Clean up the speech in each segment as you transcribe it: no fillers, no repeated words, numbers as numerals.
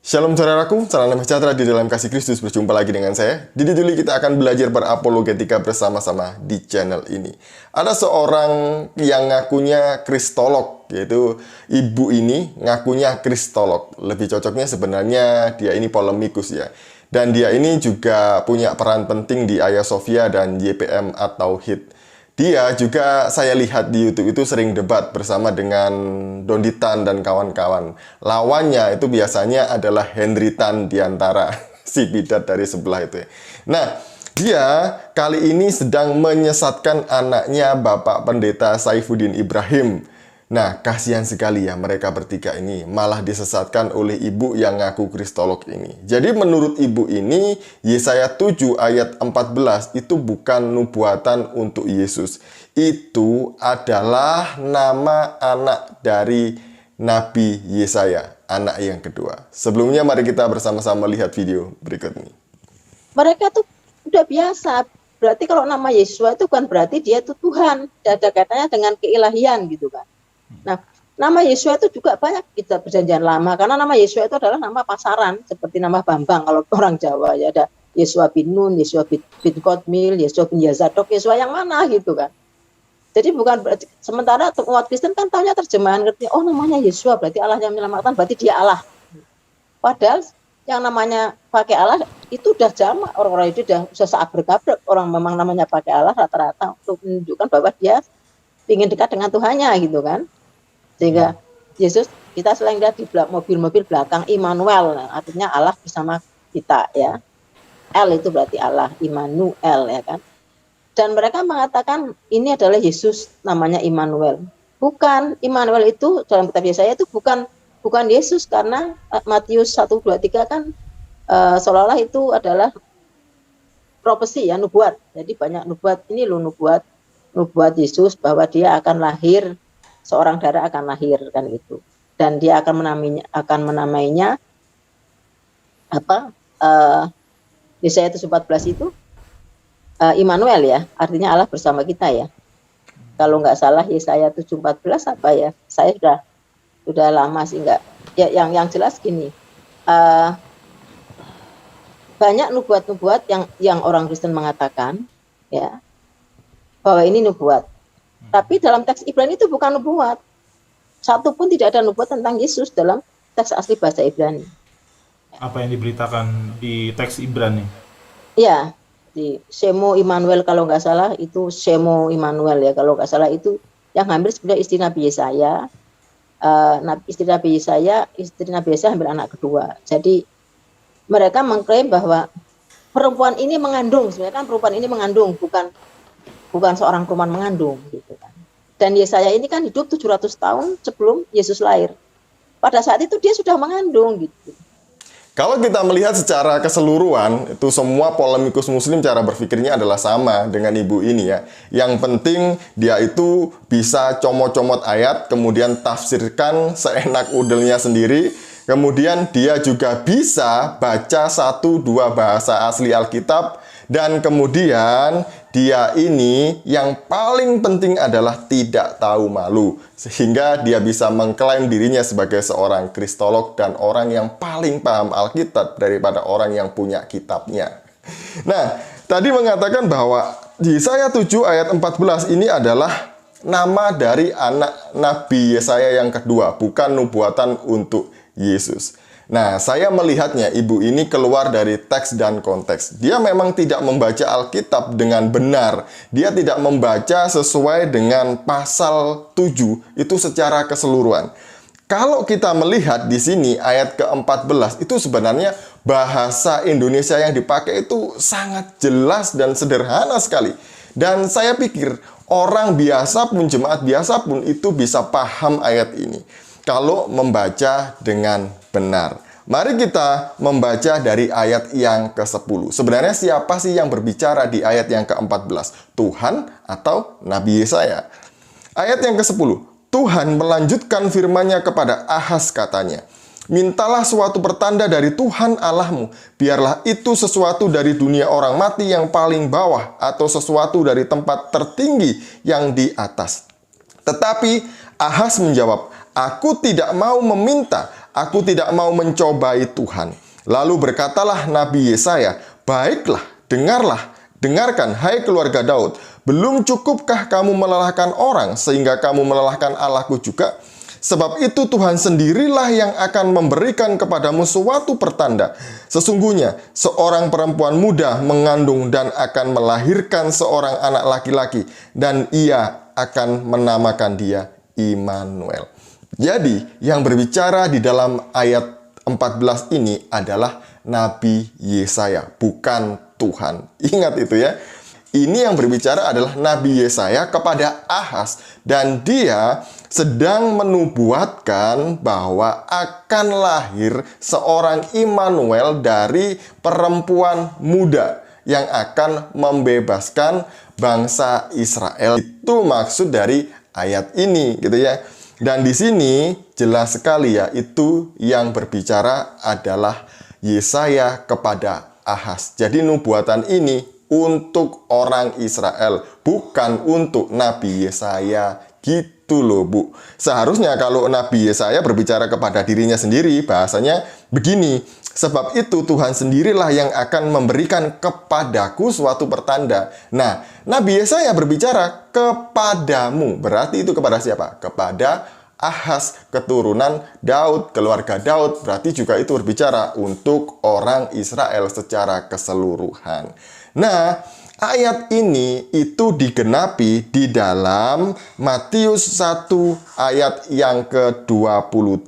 Shalom saudaraku, salam damai sejahtera di dalam kasih Kristus. Berjumpa lagi dengan saya. Di Duli kita akan belajar berapologetika bersama-sama di channel ini. Ada seorang yang ngakunya kristolog, yaitu ibu ini ngakunya kristolog. Lebih cocoknya sebenarnya dia ini polemikus ya. Dan dia ini juga punya peran penting di Hagia Sophia dan YPM atau HIT. Dia juga saya lihat di YouTube itu sering debat bersama dengan Dondi Tan dan kawan-kawan. Lawannya itu biasanya adalah Henry Tan diantara si bidat dari sebelah itu. Nah, dia kali ini sedang menyesatkan anaknya Bapak Pendeta Saifuddin Ibrahim. Nah, kasihan sekali ya mereka bertiga ini malah disesatkan oleh ibu yang ngaku kristolog ini. Jadi menurut ibu ini, Yesaya 7 ayat 14 itu bukan nubuatan untuk Yesus. Itu adalah nama anak dari Nabi Yesaya, anak yang kedua. Sebelumnya mari kita bersama-sama lihat video berikut ini. Mereka tuh udah biasa. Berarti kalau nama Yesua itu kan berarti dia itu Tuhan. Ada kaitannya dengan keilahian gitu kan. Nah, nama Yesua itu juga banyak kita perjanjian lama, karena nama Yesua itu adalah nama pasaran, seperti nama Bambang kalau orang Jawa ya, ada Yesua bin Nun, Yesua bin Kotmil, Yesua bin Yazadok, Yesua yang mana gitu kan. Jadi bukan berarti, sementara umat Kristen kan tahunya terjemahan, ngerti, oh namanya Yesua berarti Allah yang menyelamatkan, berarti dia Allah. Padahal yang namanya pakai Allah itu udah jamak, orang-orang itu udah saat berkabrek, orang memang namanya pakai Allah rata-rata untuk menunjukkan bahwa dia ingin dekat dengan Tuhannya gitu kan. Sehingga Yesus, kita selain lihat di mobil-mobil belakang Immanuel, artinya Allah bersama kita ya. L itu berarti Allah, Immanuel ya kan. Dan mereka mengatakan ini adalah Yesus, namanya Immanuel. Bukan, Immanuel itu dalam kitab Yesaya itu bukan Yesus, karena Matius 1, 2, 3 kan seolah-olah itu adalah profesi ya, nubuat. Jadi banyak nubuat, ini loh nubuat Yesus bahwa dia akan lahir, seorang darah akan lahir kan gitu, dan dia akan menamainya apa? Yesaya 14 itu Immanuel ya, artinya Allah bersama kita ya. Kalau nggak salah Yesaya 7:14 apa ya? Saya sudah lama sih nggak. Ya yang jelas gini, banyak nubuat-nubuat yang orang Kristen mengatakan ya bahwa ini nubuat. Tapi dalam teks Ibrani itu bukan nubuat. Satu pun tidak ada nubuat tentang Yesus dalam teks asli bahasa Ibrani. Apa yang diberitakan di teks Ibrani? Ya, di Shemo Immanuel kalau nggak salah itu Shemo Immanuel ya, kalau nggak salah itu yang hampir sebenarnya istri Nabi Yesaya. Istri Nabi Yesaya hampir anak kedua. Jadi mereka mengklaim bahwa perempuan ini mengandung, sebenarnya kan perempuan ini mengandung, bukan seorang perempuan mengandung gitu kan. Dan Yesaya ini kan hidup 700 tahun sebelum Yesus lahir. Pada saat itu dia sudah mengandung gitu. Kalau kita melihat secara keseluruhan, itu semua polemikus muslim cara berpikirnya adalah sama dengan ibu ini ya. Yang penting dia itu bisa comot-comot ayat, kemudian tafsirkan seenak udelnya sendiri. Kemudian dia juga bisa baca 1-2 bahasa asli Alkitab. Dan kemudian dia ini yang paling penting adalah tidak tahu malu. Sehingga dia bisa mengklaim dirinya sebagai seorang kristolog dan orang yang paling paham Alkitab daripada orang yang punya kitabnya. Nah, tadi mengatakan bahwa Yesaya 7 ayat 14 ini adalah nama dari anak Nabi Yesaya yang kedua, bukan nubuatan untuk Yesus. Nah, saya melihatnya ibu ini keluar dari teks dan konteks. Dia memang tidak membaca Alkitab dengan benar. Dia tidak membaca sesuai dengan pasal 7 itu secara keseluruhan. Kalau kita melihat di sini ayat ke-14 itu sebenarnya bahasa Indonesia yang dipakai itu sangat jelas dan sederhana sekali. Dan saya pikir orang biasa pun, jemaat biasa pun itu bisa paham ayat ini kalau membaca dengan benar. Mari kita membaca dari ayat yang ke-10. Sebenarnya siapa sih yang berbicara di ayat yang ke-14? Tuhan atau Nabi Yesaya? Ayat yang ke-10. Tuhan melanjutkan firman-Nya kepada Ahaz, katanya, mintalah suatu pertanda dari Tuhan Allahmu, biarlah itu sesuatu dari dunia orang mati yang paling bawah, atau sesuatu dari tempat tertinggi yang di atas. Tetapi Ahaz menjawab, aku tidak mau meminta, Aku tidak mau mencobai Tuhan. Lalu berkatalah Nabi Yesaya, baiklah, dengarkan, hai keluarga Daud. Belum cukupkah kamu melelahkan orang sehingga kamu melelahkan Allahku juga? Sebab itu Tuhan sendirilah yang akan memberikan kepadamu suatu pertanda. Sesungguhnya seorang perempuan muda mengandung dan akan melahirkan seorang anak laki-laki, dan ia akan menamakan dia Immanuel. Jadi yang berbicara di dalam ayat 14 ini adalah Nabi Yesaya, bukan Tuhan. Ingat itu ya. Ini yang berbicara adalah Nabi Yesaya kepada Ahaz, dan dia sedang menubuatkan bahwa akan lahir seorang Immanuel dari perempuan muda yang akan membebaskan bangsa Israel. Itu maksud dari ayat ini gitu ya. Dan di sini jelas sekali ya, itu yang berbicara adalah Yesaya kepada Ahaz. Jadi nubuatan ini untuk orang Israel, bukan untuk Nabi Yesaya gitu loh Bu. Seharusnya kalau Nabi Yesaya berbicara kepada dirinya sendiri, bahasanya begini, sebab itu Tuhan sendirilah yang akan memberikan kepadaku suatu pertanda. Nah, Nabi Yesaya berbicara kepadamu, berarti itu kepada siapa? Kepada Ahaz, keturunan Daud, keluarga Daud, berarti juga itu berbicara untuk orang Israel secara keseluruhan. Nah, ayat ini itu digenapi di dalam Matius 1 ayat yang ke-23.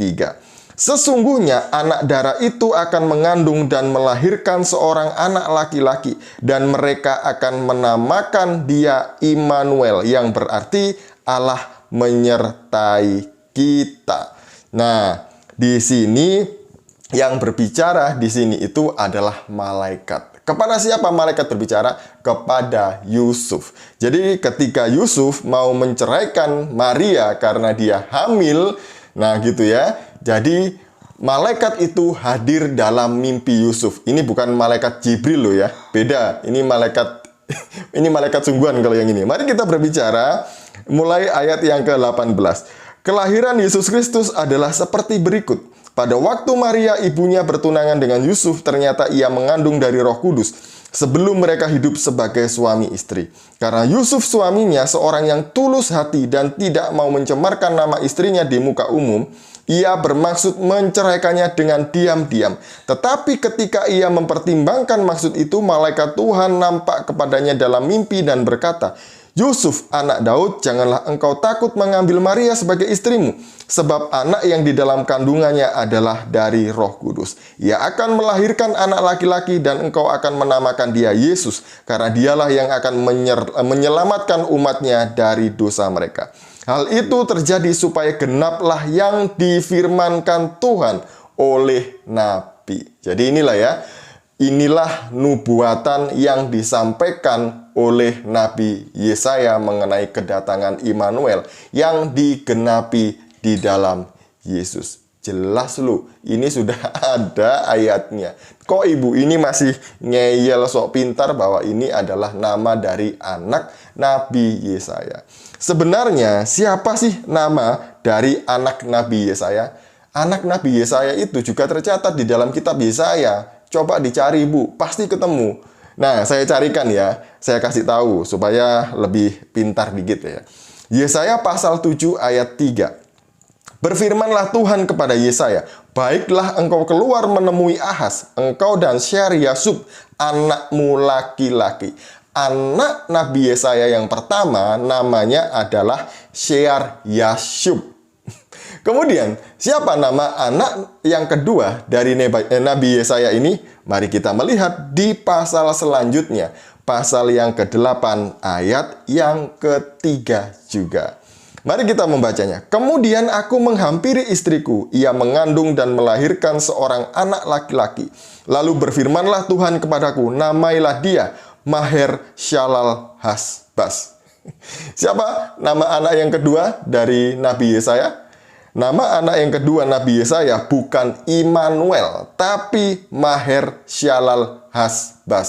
Sesungguhnya anak darah itu akan mengandung dan melahirkan seorang anak laki-laki, dan mereka akan menamakan dia Immanuel, yang berarti Allah menyertai kita. Nah, di sini yang berbicara di sini itu adalah malaikat. Kepada siapa malaikat berbicara? Kepada Yusuf. Jadi ketika Yusuf mau menceraikan Maria karena dia hamil, nah gitu ya. Jadi malaikat itu hadir dalam mimpi Yusuf. Ini bukan malaikat Jibril loh ya. Beda. Ini malaikat sungguhan kalau yang ini. Mari kita berbicara mulai ayat yang ke-18. Kelahiran Yesus Kristus adalah seperti berikut. Pada waktu Maria ibunya bertunangan dengan Yusuf, ternyata ia mengandung dari Roh Kudus sebelum mereka hidup sebagai suami istri. Karena Yusuf suaminya seorang yang tulus hati dan tidak mau mencemarkan nama istrinya di muka umum, ia bermaksud menceraikannya dengan diam-diam. Tetapi ketika ia mempertimbangkan maksud itu, malaikat Tuhan nampak kepadanya dalam mimpi dan berkata, Yusuf, anak Daud, janganlah engkau takut mengambil Maria sebagai istrimu, sebab anak yang di dalam kandungannya adalah dari Roh Kudus. Ia akan melahirkan anak laki-laki dan engkau akan menamakan dia Yesus, karena dialah yang akan menyelamatkan umatnya dari dosa mereka. Hal itu terjadi supaya genaplah yang difirmankan Tuhan oleh Nabi. Jadi inilah ya, inilah nubuatan yang disampaikan oleh Nabi Yesaya mengenai kedatangan Immanuel yang digenapi di dalam Yesus. Jelas lu, ini sudah ada ayatnya. Kok ibu ini masih ngeyel sok pintar bahwa ini adalah nama dari anak Nabi Yesaya? Sebenarnya siapa sih nama dari anak Nabi Yesaya? Anak Nabi Yesaya itu juga tercatat di dalam kitab Yesaya. Coba dicari Bu, pasti ketemu. Nah, saya carikan ya, saya kasih tahu supaya lebih pintar dikit ya. Yesaya pasal 7 ayat 3. Berfirmanlah Tuhan kepada Yesaya, baiklah engkau keluar menemui Ahaz, engkau dan Syar-Yasub, anakmu laki-laki. Anak Nabi Yesaya yang pertama namanya adalah Syar-Yasub. Kemudian, siapa nama anak yang kedua dari Nabi Yesaya ini? Mari kita melihat di pasal selanjutnya. Pasal yang ke-8 ayat yang ke-3 juga. Mari kita membacanya. Kemudian aku menghampiri istriku, ia mengandung dan melahirkan seorang anak laki-laki. Lalu berfirmanlah Tuhan kepadaku, namailah dia Maher-Shalal-Has-Baz. Siapa nama anak yang kedua dari Nabi Yesaya? Nama anak yang kedua Nabi Yesaya bukan Immanuel, tapi Maher-Shalal-Has-Baz.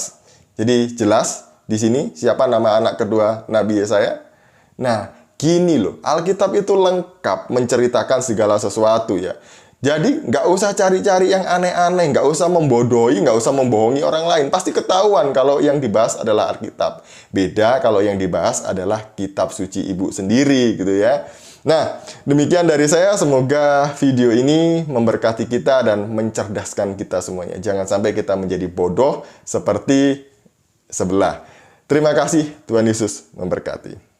Jadi jelas di sini siapa nama anak kedua Nabi Yesaya? Nah, gini loh, Alkitab itu lengkap menceritakan segala sesuatu ya. Jadi nggak usah cari-cari yang aneh-aneh, nggak usah membodohi, nggak usah membohongi orang lain. Pasti ketahuan kalau yang dibahas adalah Alkitab. Beda kalau yang dibahas adalah kitab suci ibu sendiri gitu ya. Nah, demikian dari saya. Semoga video ini memberkati kita dan mencerdaskan kita semuanya. Jangan sampai kita menjadi bodoh seperti sebelah. Terima kasih, Tuhan Yesus memberkati.